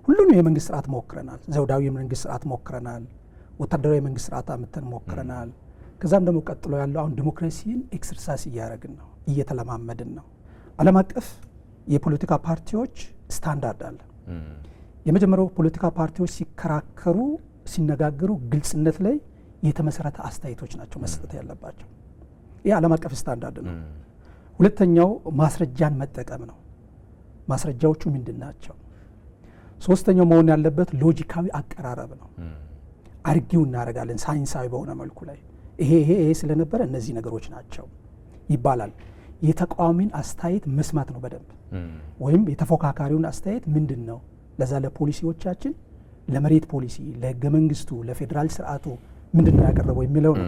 ሁሉንም የመንግስት ስርዓት ሞክረናል። ዘውዳዊ የመንግስት ስርዓት ሞክረናል። ወታደራዊ የመንግስት ስርዓት አምጥተን ሞክረናል። ከዛም ደግሞ ቀጥሎ ያለው አሁን ዲሞክራሲን ኤክሰርሳይዝ እያደረግን ነው፣ እየተለማመድን ነው። ዓለም አቀፍ የፖለቲካ ፓርቲዎች ስታንዳርድ አለ። የመጀመሪያው ፖለቲካ ፓርቲዎች ሲከራከሩ ሲነጋገሩ ግልጽነት ላይ የተመሰረተ አስተያየቶች ናቸው መስጠት ያለባቸው። ይህ ዓለም አቀፍ ስታንዳርድ ነው። ሁለተኛው ማስረጃን መጠቀም ነው። ማስረጃዎቹ ምንድን ናቸው? ሶስተኛው መሆን ያለበት ሎጂካዊ አቀራረብ ነው። አርጊው እናደርጋለን ሳይንሳዊ በሆነ መልኩ ላይ ይሄ ስለነበረ እነዚህ ነገሮች ናቸው ይባላል። የተቃዋሚን አስተያየት መስማት ነው በደንብ ወይም የተፎካካሪውን አስተያየት ምንድን ነው ለዛ ለፖሊሲዎቻችን ለመሬት ፖሊሲ ለህገ መንግስቱ ለፌዴራል ስርዓቱ ምንድን ነው ያቀረበው የሚለው ነው።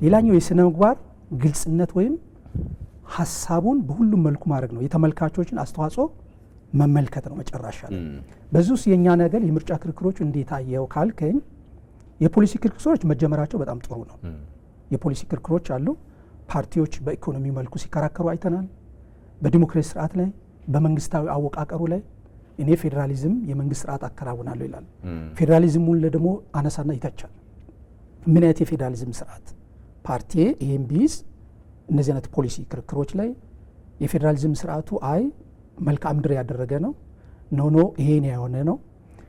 ሌላኛው የስነ ምግባር ግልጽነት ወይም ሀሳቡን በሁሉም መልኩ ማድረግ ነው። የተመልካቾችን አስተዋጽኦ መመልከት ነው መጨረሻ ላይ። በዚህ ውስጥ የእኛ ነገር የምርጫ ክርክሮች እንዴት አየው ካልከኝ የፖሊሲ ክርክሮች መጀመራቸው በጣም ጥሩ ነው። የፖሊሲ ክርክሮች አሉ። ፓርቲዎች በኢኮኖሚ መልኩ ሲከራከሩ አይተናል። በዲሞክራሲ ስርዓት ላይ በመንግስታዊ አወቃቀሩ ላይ እኔ ፌዴራሊዝም የመንግስት ስርዓት አከናውናለሁ ይላል። ፌዴራሊዝሙን ደግሞ አነሳና ይተቻል። ምን አይነት የፌዴራሊዝም ስርዓት ፓርቲ ይሄን ቢዝ እነዚህ አይነት ፖሊሲ ክርክሮች ላይ የፌዴራሊዝም ስርዓቱ መልክዓ ምድር ያደረገ ነው ኖ ይሄን የሆነ ነው።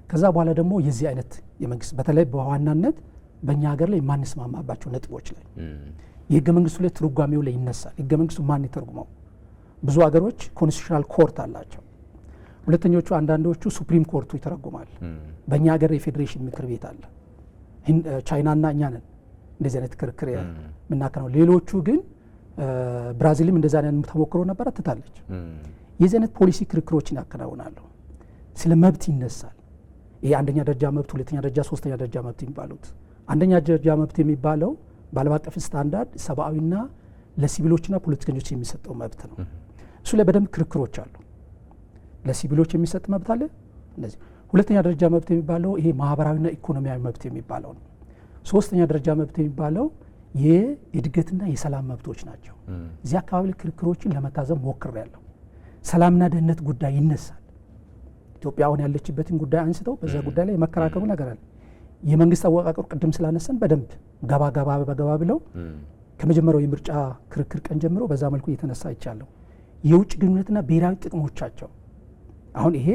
ከዛ በኋላ ደግሞ የዚህ አይነት የመንግስት በተለይ በዋናነት በእኛ ሀገር ላይ የማንስማማባቸው ነጥቦች ላይ የህገ መንግስቱ ላይ ትርጓሜው ላይ ይነሳል። ህገ መንግስቱ ማን ይተርጉመው? ብዙ ሀገሮች ኮንስቲቱሽናል ኮርት አላቸው። ሁለተኞቹ አንዳንዶቹ ሱፕሪም ኮርቱ ይተረጉማል። በእኛ ሀገር የፌዴሬሽን ምክር ቤት አለ። ቻይናና እኛ ነን እንደዚህ አይነት ክርክር የምናከናው። ሌሎቹ ግን ብራዚልም እንደዛ አይነት ተሞክሮ ነበር ትታለች። የዚህ አይነት ፖሊሲ ክርክሮችን ያከናውናሉ። ስለ መብት ይነሳል። ይሄ አንደኛ ደረጃ መብት፣ ሁለተኛ ደረጃ፣ ሶስተኛ ደረጃ መብት የሚባሉት አንደኛ ደረጃ መብት የሚባለው በዓለም አቀፍ ስታንዳርድ ሰብአዊና ለሲቪሎችና ፖለቲከኞች የሚሰጠው መብት ነው። እሱ ላይ በደንብ ክርክሮች አሉ። ለሲቪሎች የሚሰጥ መብት አለ እንደዚህ። ሁለተኛ ደረጃ መብት የሚባለው ይሄ ማህበራዊና ኢኮኖሚያዊ መብት የሚባለው ነው። ሶስተኛ ደረጃ መብት የሚባለው የእድገትና የሰላም መብቶች ናቸው። እዚህ አካባቢ ክርክሮችን ለመታዘብ ሞክሬያለሁ። ሰላምና ደህንነት ጉዳይ ይነሳል። ኢትዮጵያ አሁን ያለችበትን ጉዳይ አንስተው በዛ ጉዳይ ላይ የመከራከሩ ነገር አለ። የመንግስት አወቃቀሩ ቅድም ስላነሳን በደንብ ገባ ብለው ከመጀመሪያው የምርጫ ክርክር ቀን ጀምሮ በዛ መልኩ እየተነሳ ይቻለሁ። የውጭ ግንኙነትና ብሔራዊ ጥቅሞቻቸው አሁን ይሄ